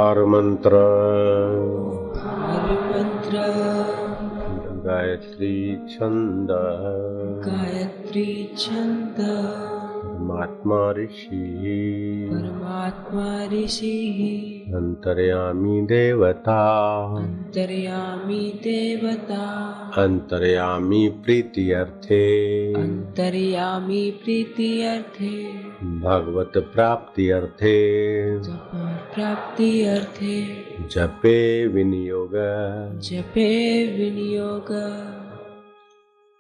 ओंकार मंत्र गायत्री छंद परमात्मा ऋषि अंतर्यामी देवता अंतर्यामी प्रीत्यर्थे भगवत प्राप्ति अर्थे जपे विनियोग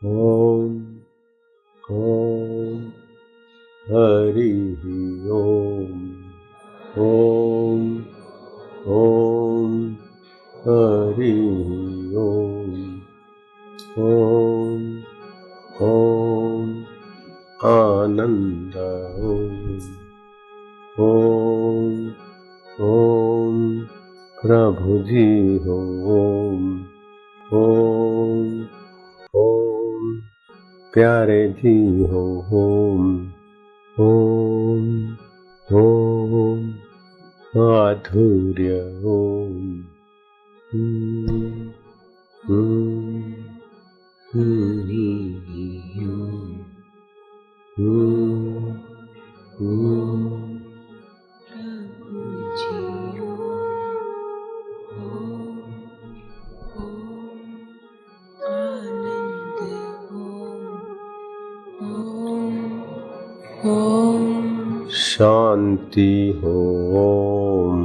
ओम ओम हरि ओम ओम ओम हरि ओम ओम ओम आनंद ओम ओम प्रभु जी ओम ओम ओम प्यारे जी ओम ओम ओम माधुर्य ओम शांति ओम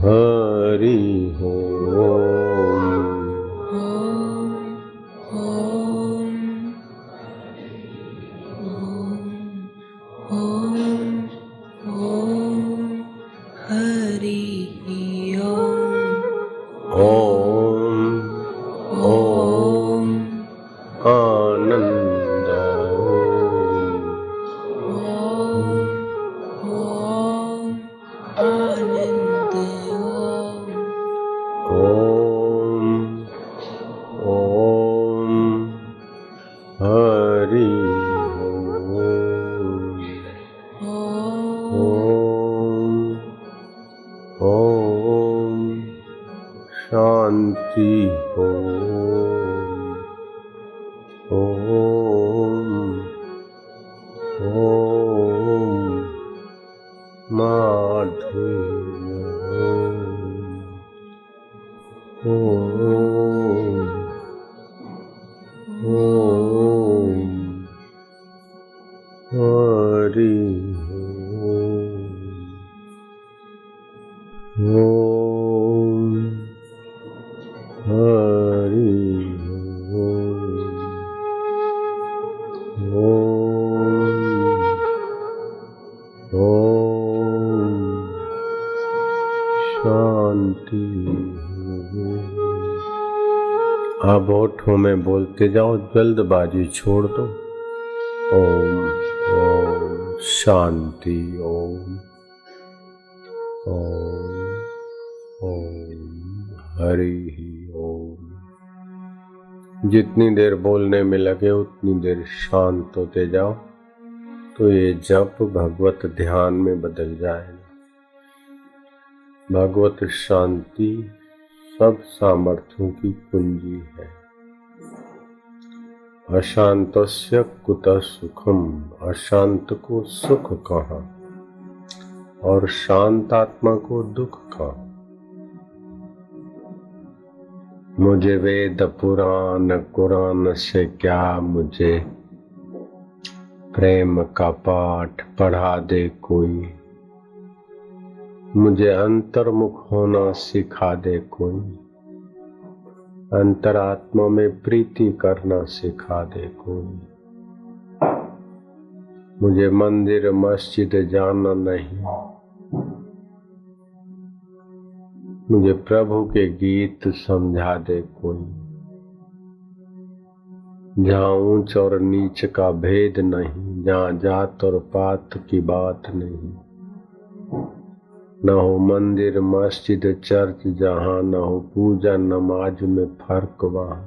हरि ओम ओम ओम आनंद ओम ओम हरि ओम ओम शांति ओम ओम माधुर्य ओम ओम हरि ओम हरि ओम शांति। अब होठों में बोलते जाओ, जल्दबाजी छोड़ दो। ओम ओम शांति ओम ओम ओम हरि ओम। जितनी देर बोलने में लगे उतनी देर शांत होते जाओ, तो ये जप भगवत ध्यान में बदल जाएगा। भगवत शांति सब सामर्थ्यों की कुंजी है। अशांतस्य कुतः सुखम, अशांत को सुख कहाँ और शांत आत्मा को दुख कहाँ। मुझे वेद पुराण कुरान से क्या, मुझे प्रेम का पाठ पढ़ा दे कोई, मुझे अंतर्मुख होना सिखा दे कोई, अंतरात्मा में प्रीति करना सिखा दे कोई। मुझे मंदिर मस्जिद जाना नहीं, मुझे प्रभु के गीत समझा दे कोई। जहाँ ऊंच और नीच का भेद नहीं, जहाँ जात और पात की बात नहीं, न हो मंदिर मस्जिद चर्च जहाँ, न हो पूजा नमाज में फर्क वहाँ।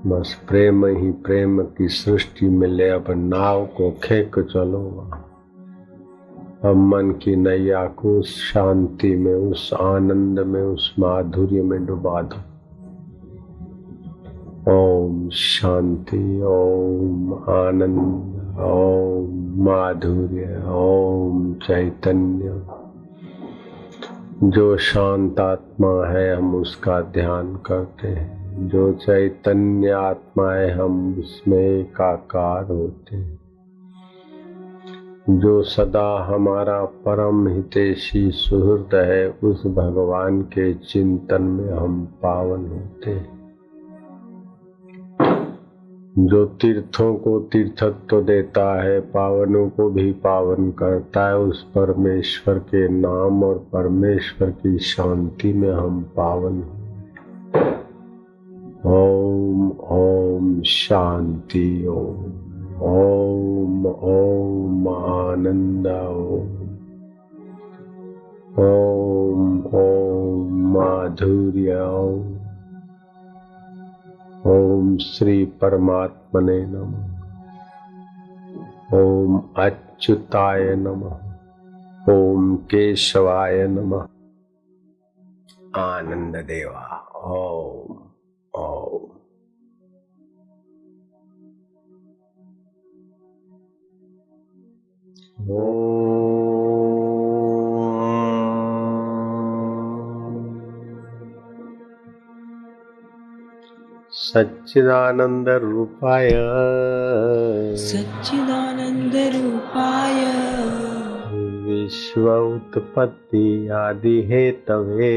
बस प्रेम ही प्रेम की सृष्टि मिले। अब नाव को खेक चलो, अब मन की नैया को उस शांति में, उस आनंद में, उस माधुर्य में डुबा दो। ओम शांति, ओम आनंद, ओम माधुर्य, ओम चैतन्य। जो शांत आत्मा है हम उसका ध्यान करते हैं, जो चैतन्य आत्मा है हम उसमें एकाकार होते हैं, जो सदा हमारा परम हितैषी सुहृद है उस भगवान के चिंतन में हम पावन होते हैं। जो तीर्थों को तीर्थत्व देता है, पावनों को भी पावन करता है, उस परमेश्वर के नाम और परमेश्वर की शांति में हम पावन हैं। ओम ओम शांति, ओम ओम ओम आनंद, ओम ओम माधुर्य, ओम श्री परमात्मने नमः, ओम अच्युताय नमः, ओम केशवाय नमः। आनंद देवा। ओम ओम। सच्चिदानंद रूपाय, सच्चिदानंद रूपाय, विश्व उत्पत्ति आदि हेतवे,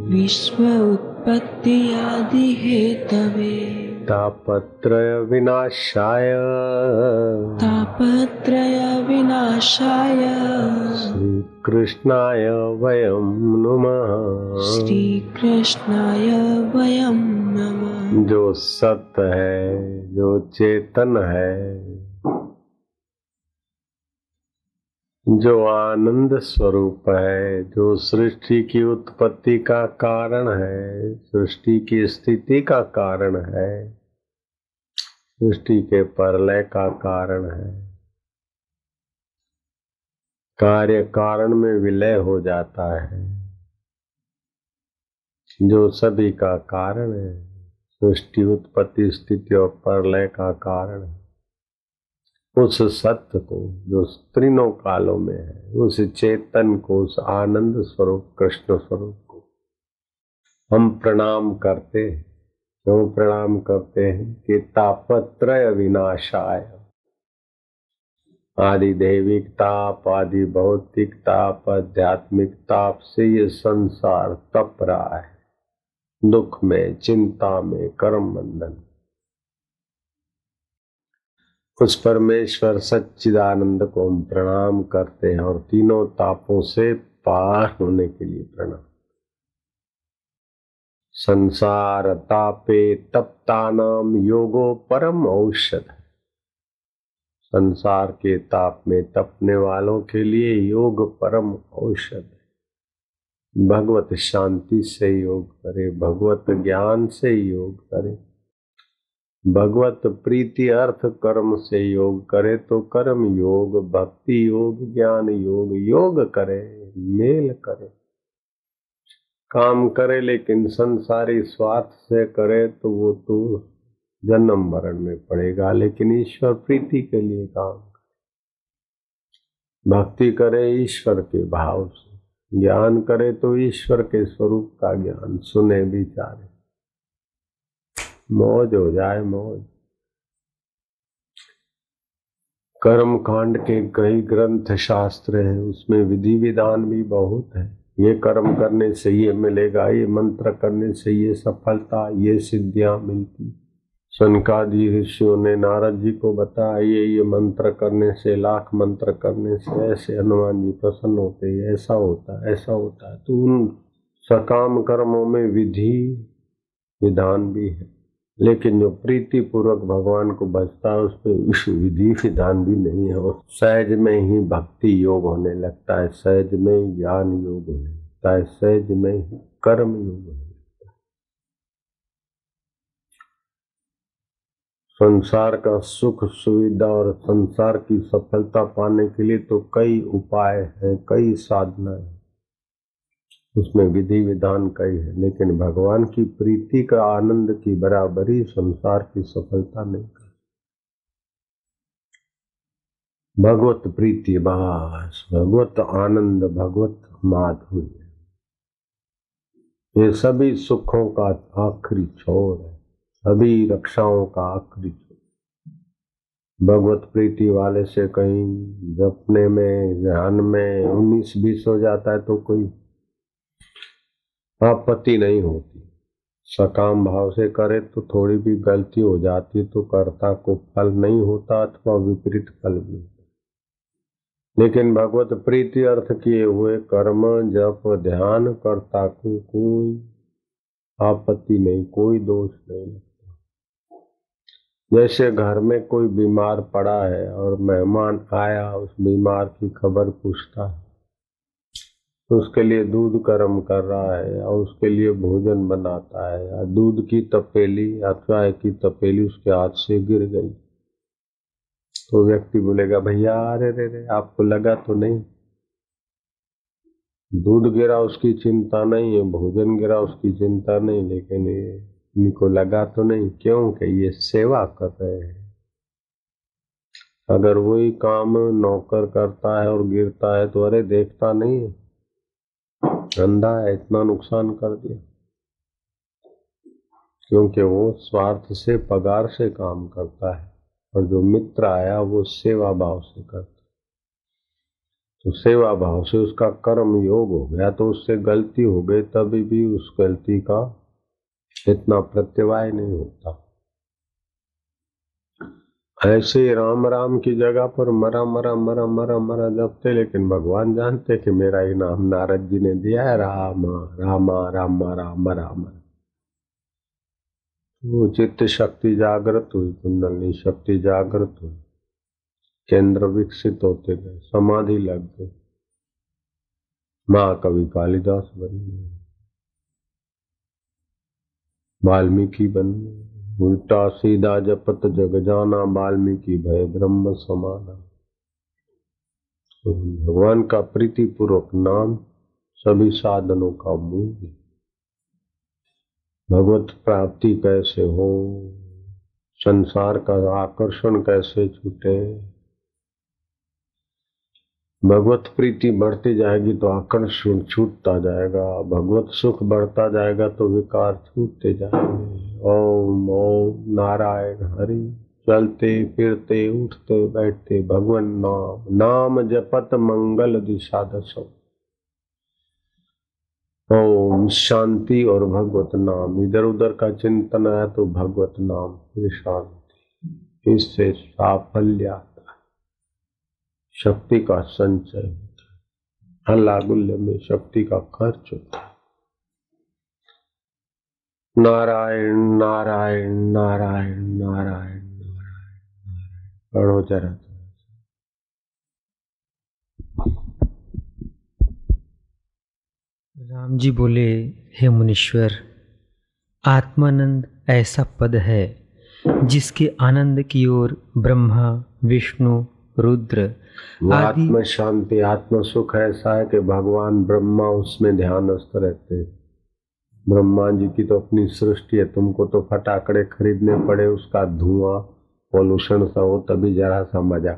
विश्व उत्पत्ति आदि हेतवे, तापत्रय विनाशाय, तापत्रय विनाशाय, श्री कृष्णाय वयं नमः, श्री कृष्णाय वयं नमः। जो सत्य है, जो चेतन है, जो आनंद स्वरूप है, जो सृष्टि की उत्पत्ति का कारण है, सृष्टि की स्थिति का कारण है, सृष्टि के प्रलय का कारण है, कार्य कारण में विलय हो जाता है, जो सभी का कारण है, सृष्टि उत्पत्ति स्थिति और प्रलय का कारण है, उस सत्य को जो तीनों कालों में है, उस चेतन को, उस आनंद स्वरूप कृष्ण स्वरूप को हम प्रणाम करते हैं। क्यों प्रणाम करते हैं? कि तापत्रय विनाशाय, आदि दैविक ताप, आदि भौतिक ताप, आध्यात्मिक ताप से ये संसार तप रहा है, दुख में, चिंता में, कर्म बंधन। उस परमेश्वर सच्चिदानंद को हम प्रणाम करते हैं और तीनों तापों से पार होने के लिए प्रणाम। संसार तापे तप्तानाम योगो परम औषध। संसार के ताप में तपने वालों के लिए योग परम औषध है। भगवत शांति से योग करे, भगवत ज्ञान से योग करे, भगवत प्रीति अर्थ कर्म से योग करे तो कर्म योग, भक्ति योग, ज्ञान योग, योग करे, मेल करे, काम करे लेकिन संसारी स्वार्थ से करे तो वो तो जन्म मरण में पड़ेगा, लेकिन ईश्वर प्रीति के लिए काम करे, भक्ति करे ईश्वर के भाव से, ज्ञान करे तो ईश्वर के स्वरूप का ज्ञान, सुने विचारे, मौज हो जाए मौज। कर्म कांड के कई ग्रंथ शास्त्र हैं, उसमें विधि विधान भी बहुत है। ये कर्म करने से ये मिलेगा, ये मंत्र करने से ये सफलता, ये सिद्धियां मिलती। सनकादि ऋषियों ने नारद जी को बताया, ये मंत्र करने से, लाख मंत्र करने से ऐसे हनुमान जी प्रसन्न होते हैं, ऐसा होता है, ऐसा होता है। तो उन सकाम कर्मों में विधि विधान भी है, लेकिन जो प्रीति पूर्वक भगवान को भजता है उस पर विधि विधान भी नहीं है, और सहज में ही भक्ति योग होने लगता है, सहज में ही ज्ञान योग होने लगता है, सहज में ही कर्म योग होने लगता है। संसार का सुख सुविधा और संसार की सफलता पाने के लिए तो कई उपाय हैं, कई साधना है, उसमें विधि विधान कई है, लेकिन भगवान की प्रीति का आनंद की बराबरी संसार की सफलता नहीं कर। भगवत प्रीति, बस भगवत आनंद, भगवत माधुर्य, ये सभी सुखों का आखिरी छोर है, सभी रक्षाओं का आखिरी छोर। भगवत प्रीति वाले से कहीं जपने में, ध्यान में 19-20 हो जाता है तो कोई आपत्ति नहीं होती। सकाम भाव से करे तो थोड़ी भी गलती हो जाती तो कर्ता को फल नहीं होता अथवा विपरीत फल भी होता। लेकिन भगवत प्रीति अर्थ किए हुए कर्म, जप, ध्यान कर्ता को कोई आपत्ति नहीं, कोई दोष नहीं लगता। जैसे घर में कोई बीमार पड़ा है और मेहमान आया, उस बीमार की खबर पूछता है, तो उसके लिए दूध गर्म कर रहा है या उसके लिए भोजन बनाता है, या दूध की तपेली या चाय की तपेली उसके हाथ से गिर गई तो व्यक्ति बोलेगा, भैया अरे रे आपको लगा तो नहीं? दूध गिरा उसकी चिंता नहीं है, भोजन गिरा उसकी चिंता नहीं, लेकिन ये इनको लगा तो नहीं। क्यों? कि ये सेवा कर रहे हैं। अगर वही काम नौकर करता है और गिरता है तो अरे देखता नहीं है, अंधा है, इतना नुकसान कर दिया। क्योंकि वो स्वार्थ से, पगार से काम करता है, और जो मित्र आया वो सेवा भाव से करता। तो सेवा भाव से उसका कर्म योग हो गया, तो उससे गलती हो गई तभी भी उस गलती का इतना प्रत्यवाय नहीं होता। ऐसे ही राम राम की जगह पर मरा मरा मरा मरा मरा जपते, लेकिन भगवान जानते कि मेरा ही नाम नारद जी ने दिया है, राम राम राम राम राम। वो चित्त शक्ति जागृत हुई, कुंडली शक्ति जागृत हुई, केंद्र विकसित होते गए, समाधि लग गई, महाकवि कालिदास बन गए, वाल्मीकि बन गए। उल्टा सीधा जपत जग जाना, वाल्मीकि भय ब्रह्म समाना। तो भगवान का प्रीति पूर्वक नाम सभी साधनों का मूल है। भगवत प्राप्ति कैसे हो, संसार का आकर्षण कैसे छूटे। भगवत प्रीति बढ़ती जाएगी तो आकर्षण छूटता जाएगा, भगवत सुख बढ़ता जाएगा तो विकार छूटते जाएंगे। ओम ओम नारायण हरि। चलते फिरते उठते बैठते भगवान नाम, नाम जपत मंगल दिशा दशो। ओम शांति और भगवत नाम, इधर उधर का चिंतन आया तो भगवत नाम, फिर शांति, इससे साफल्य आता है, शक्ति का संचय होता है, हल्ला गुल्ले में शक्ति का खर्च होता है। नारायण नारायण नारायण नारायण नारायण। पढ़ो जरा। राम जी बोले, हे मुनीश्वर, आत्मानंद ऐसा पद है जिसके आनंद की ओर ब्रह्मा, विष्णु, रुद्र आदि। आत्म शांति, आत्म सुख ऐसा है कि भगवान ब्रह्मा उसमें ध्यानस्थ रहते हैं। ब्रह्मा जी की तो अपनी सृष्टि है, तुमको तो फटाकड़े खरीदने पड़े, उसका धुआं पोल्यूशन सा हो तभी जरा सा मजा।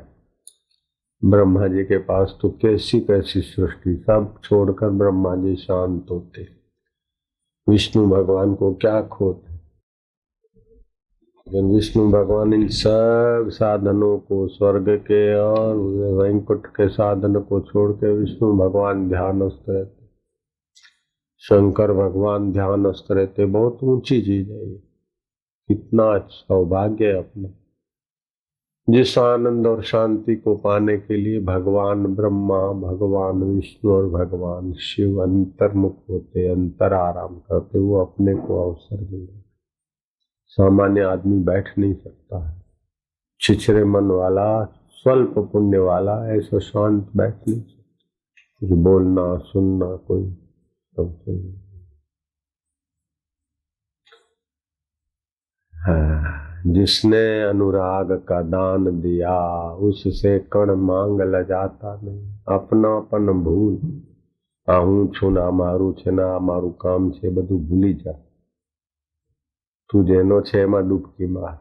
ब्रह्मा जी के पास तो कैसी कैसी सृष्टि, सब छोड़कर ब्रह्मा जी शांत होते। विष्णु भगवान को क्या खोट है, लेकिन विष्णु भगवान इन सब साधनों को, स्वर्ग के और वैकुंठ के साधन को छोड़ के विष्णु भगवान ध्यानस्थ रहते, शंकर भगवान ध्यानस्थ रहते। बहुत ऊंची चीज है ये, कितना सौभाग्य है अपना। जिस आनंद और शांति को पाने के लिए भगवान ब्रह्मा, भगवान विष्णु और भगवान शिव अंतर्मुख होते, अंतर आराम करते, वो अपने को अवसर मिले। सामान्य आदमी बैठ नहीं सकता है, छिछरे मन वाला, स्वल्प पुण्य वाला ऐसा शांत बैठ नहीं सकता। कुछ बोलना सुनना कोई हाँ, जिसने अनुराग का दान दिया उससे कण मांग ल जाता नहीं। अपनापन भूल आहूं છું ને મારું છે ને આ મારું કામ છે બધું ભૂલી जा। તું જેનો છે એમાં ડૂબકી માર।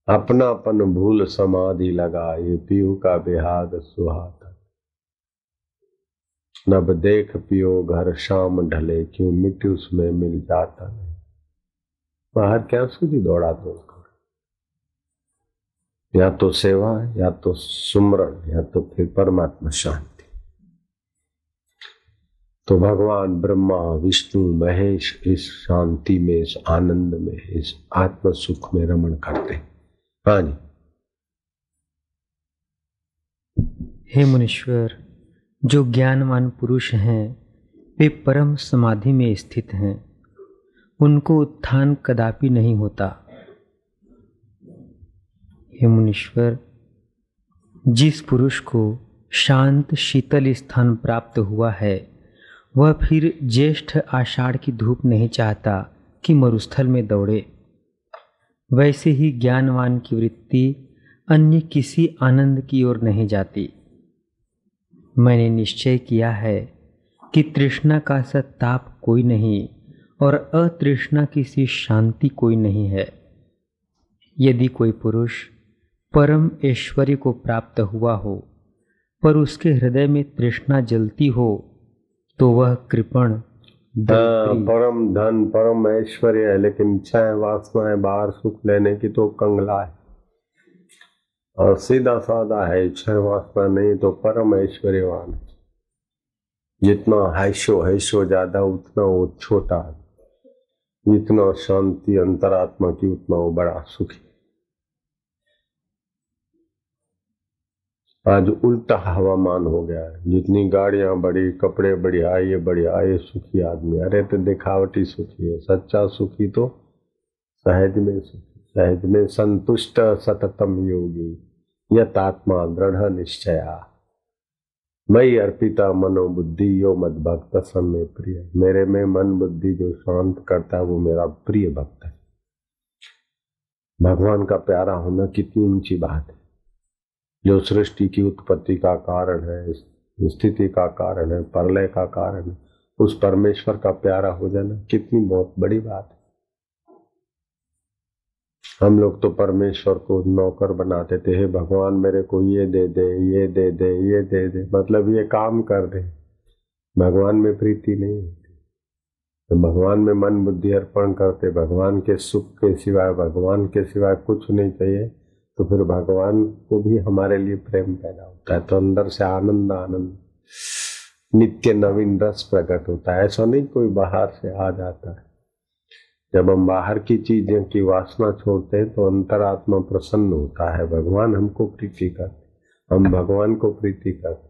अपनापन भूल समाधि लगाए पीऊ का बेहाग सुहाता। नब देख पियो घर शाम ढले क्यों मिट्टी उसमें मिल जाता नहीं। बाहर क्या સુધી दौड़ा दो, या तो सेवा या तो सुमरण या तो फिर परमात्मा शांति। तो भगवान ब्रह्मा विष्णु महेश इस शांति में, इस आनंद में, इस आत्म सुख में रमण करते। हाँ जी। हे मुनीश्वर, जो ज्ञानवान पुरुष हैं वे परम समाधि में स्थित हैं, उनको उत्थान कदापि नहीं होता। हे मुनीश्वर, जिस पुरुष को शांत शीतल स्थान प्राप्त हुआ है वह फिर ज्येष्ठ आषाढ़ की धूप नहीं चाहता कि मरुस्थल में दौड़े। वैसे ही ज्ञानवान की वृत्ति अन्य किसी आनंद की ओर नहीं जाती। मैंने निश्चय किया है कि तृष्णा का सा ताप कोई नहीं और अतृष्णा की सी शांति कोई नहीं है। यदि कोई पुरुष परम ऐश्वर्य को प्राप्त हुआ हो पर उसके हृदय में तृष्णा जलती हो तो वह कृपण, परम धन परम ऐश्वर्य है लेकिन इच्छाएं वासनाएं बाहर सुख लेने की तो कंगला है, और सीधा साधा है इच्छा वासना नहीं तो परम ऐश्वर्यवान। जितना हैशो ज्यादा उतना वो छोटा, जितना शांति अंतरात्मा की उतना वो बड़ा सुखी। आज उल्टा हवामान हो गया है, जितनी गाड़ियां बड़ी, कपड़े बढ़िया, ये सुखी आदमी। अरे तो दिखावटी सुखी है, सच्चा सुखी तो सहज में सुखी, सहज में संतुष्ट सततम योगी यतात्मा दृढ़ निश्चया मई अर्पिता मनो बुद्धि यो मद भक्त सन में प्रिय। मेरे में मन बुद्धि जो शांत करता है वो मेरा प्रिय भक्त है। भगवान का प्यारा होना कितनी ऊंची बात है। जो सृष्टि की उत्पत्ति का कारण है, स्थिति का कारण है, प्रलय का कारण है, उस परमेश्वर का प्यारा हो जाना कितनी बहुत बड़ी बात है। हम लोग तो परमेश्वर को नौकर बनाते थे, हे भगवान मेरे को ये दे दे, ये दे दे, ये दे दे, मतलब ये काम कर दे। भगवान में प्रीति नहीं होती तो भगवान में मन बुद्धि अर्पण करते, भगवान के सुख के सिवाय, भगवान के सिवाय कुछ नहीं चाहिए, तो फिर भगवान को भी हमारे लिए प्रेम पैदा होता है। तो अंदर से आनंद आनंद नित्य नवीन रस प्रकट होता है। ऐसा नहीं कोई बाहर से आ जाता है। जब हम बाहर की चीजें की वासना छोड़ते हैं तो अंतरात्मा प्रसन्न होता है, भगवान हमको प्रीति करते, हम भगवान को प्रीति करते,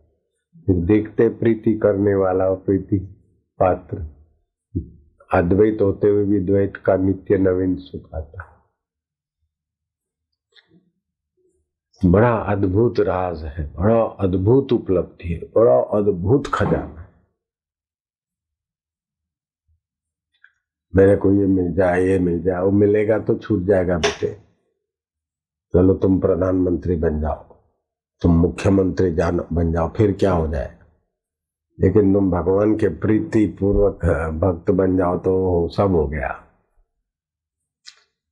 फिर देखते प्रीति करने वाला और प्रीति पात्र, अद्वैत होते हुए भी द्वैत का नित्य नवीन सुख आता है। बड़ा अद्भुत राज है, बड़ा अद्भुत उपलब्धि है, बड़ा अद्भुत खजाना है। मेरे को ये मिल जाए, ये मिल जाए, वो मिलेगा तो छूट जाएगा बेटे। चलो तुम प्रधानमंत्री बन जाओ, तुम मुख्यमंत्री बन जाओ, फिर क्या हो जाएगा। लेकिन तुम भगवान के प्रीति पूर्वक भक्त बन जाओ तो सब हो गया।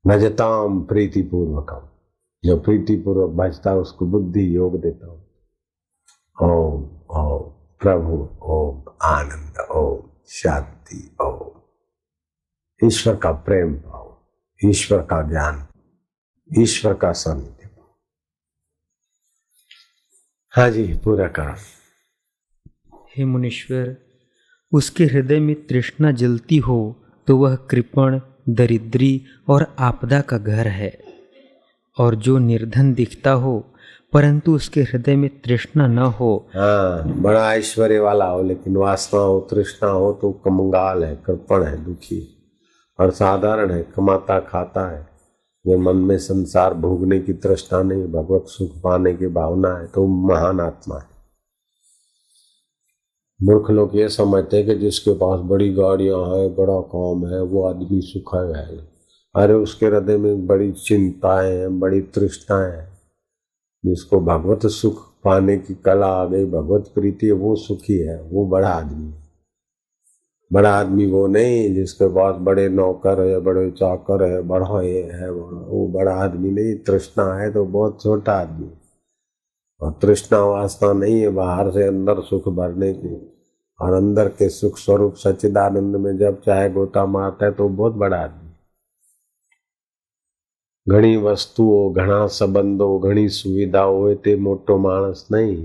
भजताम प्रीति पूर्वकम, जो प्रीति पूर्वक भजता है उसको बुद्धि योग देता हूं। ओम ओम प्रभु ओम आनंद ओम शांति ओम। ईश्वर का प्रेम पाओ, ईश्वर का ज्ञान, ईश्वर का सानिध्य पाओ। हाँ जी, पूरा करो। हे मुनीश्वर, उसके हृदय में तृष्णा जलती हो तो वह कृपण, दरिद्री और आपदा का घर है। और जो निर्धन दिखता हो परंतु उसके हृदय में तृष्णा न हो, हाँ, बड़ा ऐश्वर्य वाला हो लेकिन वासना हो, तृष्णा हो तो कंगाल है, कृपण है, दुखी, और साधारण है, कमाता खाता है। जो मन में संसार भोगने की तृष्णा नहीं, भगवत सुख पाने की भावना है तो महान आत्मा है। मूर्ख लोग ये समझते हैं कि जिसके पास बड़ी गाड़ियां है, बड़ा काम है, वो आदमी सुखा है, अरे उसके हृदय में बड़ी चिंताएं हैं, बड़ी तृष्णाएं हैं। जिसको भगवत सुख पाने की कला आ गई, भगवत प्रीति है, वो सुखी है, वो बड़ा आदमी है। बड़ा आदमी वो नहीं जिसके पास बड़े नौकर है, बड़े चाकर है, बड़ा ये है, वो बड़ा आदमी नहीं। तृष्णा है तो बहुत छोटा आदमी है। और तृष्णा वासना नहीं है बाहर से अंदर सुख भरने की, और अंदर के सुख स्वरूप सच्चिदानंद में जब चाहे गोता मारता है तो बहुत बड़ा आदमी। घणी वस्तुओं, घना संबंधों, घणी सुविधाओं હોય તે મોટો માણસ નહીં,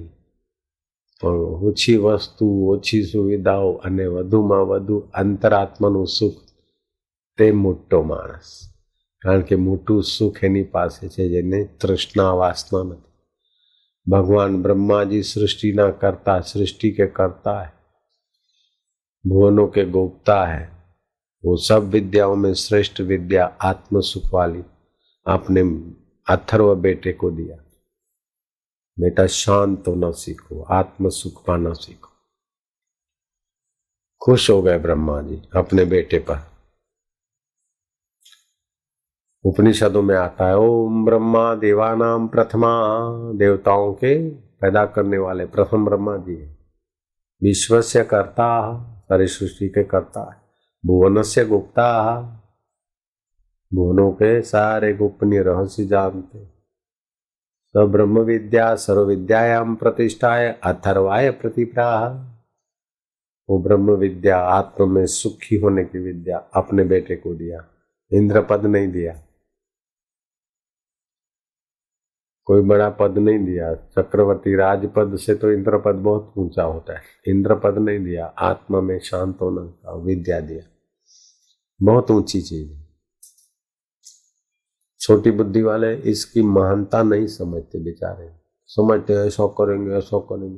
પણ ઓછી વસ્તુ, ઓછી સુવિધાઓ અને વધુમાં વધુ અંતરાત્માનું સુખ તે મોટો માણસ। કારણ કે મોટું સુખ એની પાસે છે જેને તૃષ્ણા વાસના નથી। ભગવાન બ્રહ્માજી સૃષ્ટિના કર્તા, सृष्टि के कर्ता है, भुवनों के गोप्ता है। वो सब विद्याओं में श्रेष्ठ विद्या आत्म सुख वाली आपने अथर्व बेटे को दिया। बेटा शांत होना सीखो, आत्म सुख पाना सीखो। खुश हो गए ब्रह्मा जी अपने बेटे पर। उपनिषदों में आता है ओम ब्रह्मा देवानाम प्रथमा, देवताओं के पैदा करने वाले प्रथम ब्रह्मा जी है। विश्वस्य कर्ता, सारी सृष्टि के कर्ता है। भुवनस्य गुप्ता, भुवनों के सारे गोपनीय रहस्य जानते। सब ब्रह्म विद्या सर्व विद्यायाम प्रतिष्ठाय अथर्वाय प्रतिप्राह। वो ब्रह्म विद्या आत्म में सुखी होने की विद्या अपने बेटे को दिया। इंद्र पद नहीं दिया, कोई बड़ा पद नहीं दिया। चक्रवर्ती राजपद से तो इंद्र पद बहुत ऊंचा होता है, इंद्र पद नहीं दिया। आत्मा में शांत होना का विद्या दिया, बहुत ऊंची चीज है। छोटी बुद्धि वाले इसकी महानता नहीं समझते बेचारे, समझते ऐसा करेंगे ऐसा करेंगे।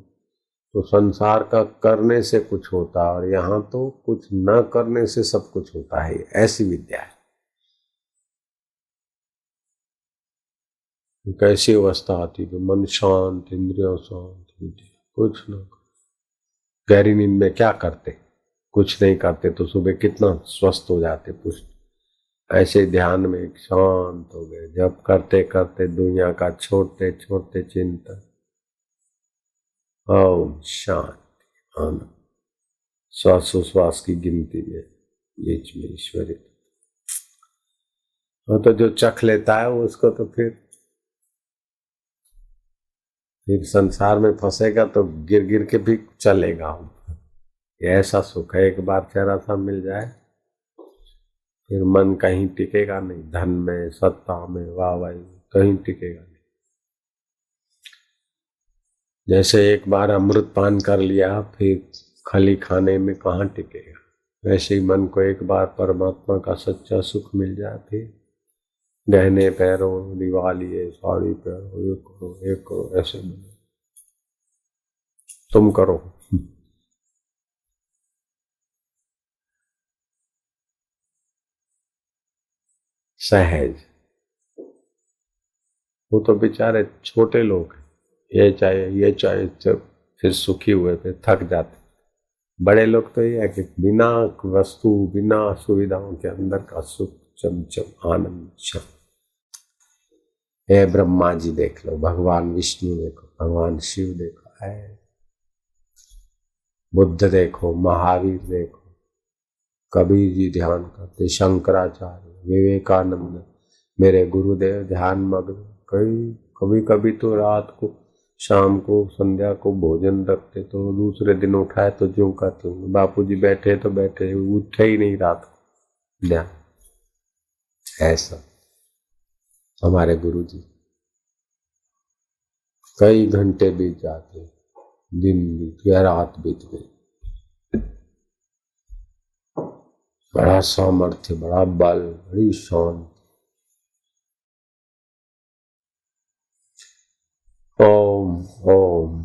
तो संसार का करने से कुछ होता है और यहाँ तो कुछ न करने से सब कुछ होता है, ऐसी विद्या है। कैसी अवस्था आती है, मन शांत, इंद्रियों शांत, कुछ न। गहरी नींद में क्या करते, कुछ नहीं करते तो सुबह कितना स्वस्थ हो जाते पुष्ट। ऐसे ध्यान में एक शांत हो गए, जब करते करते दुनिया का छोड़ते छोड़ते चिंतन। ओम शांति आनंद, श्वासोश्वास की गिनती में बीच में ईश्वरी। और तो जो चख लेता है उसको तो फिर संसार में फंसेगा तो गिर गिर के भी चलेगा। ऐसा सुख है, एक बार चेहरा सा मिल जाए फिर मन कहीं टिकेगा नहीं। धन में, सत्ता में, वाहवाही कहीं टिकेगा नहीं। जैसे एक बार अमृत पान कर लिया फिर खली खाने में कहाँ टिकेगा, वैसे ही मन को एक बार परमात्मा का सच्चा सुख मिल जाए फिर गहने पहनो, दिवाली है, साड़ी पहनो, ये करो ये करो, ऐसे बनो। तुम करो। सहज। वो तो बेचारे छोटे लोग हैं, ये चाहिए फिर सुखी हुए फिर थक जाते। बड़े लोग तो ये है कि बिना वस्तु, बिना सुविधाओं के अंदर का सुख, चमचम आनंद छम। हे ब्रह्मा जी देख लो, भगवान विष्णु देखो, भगवान शिव देखो, है बुद्ध देखो, महावीर देखो, कबीर जी ध्यान करते, शंकराचार्य, विवेकानंद, मेरे गुरुदेव ध्यान मग्न। कभी कभी तो रात को, शाम को, संध्या को भोजन रखते तो दूसरे दिन उठाए तो जो कहते हैं बापूजी बैठे तो बैठे, उठे ही नहीं रात को ध्यान। ऐसा हमारे गुरुजी कई घंटे बीत जाते, दिन बीत गया, रात बीत गई। बड़ा सामर्थ्य, बड़ा बल, बड़ी शांति। ओम ओम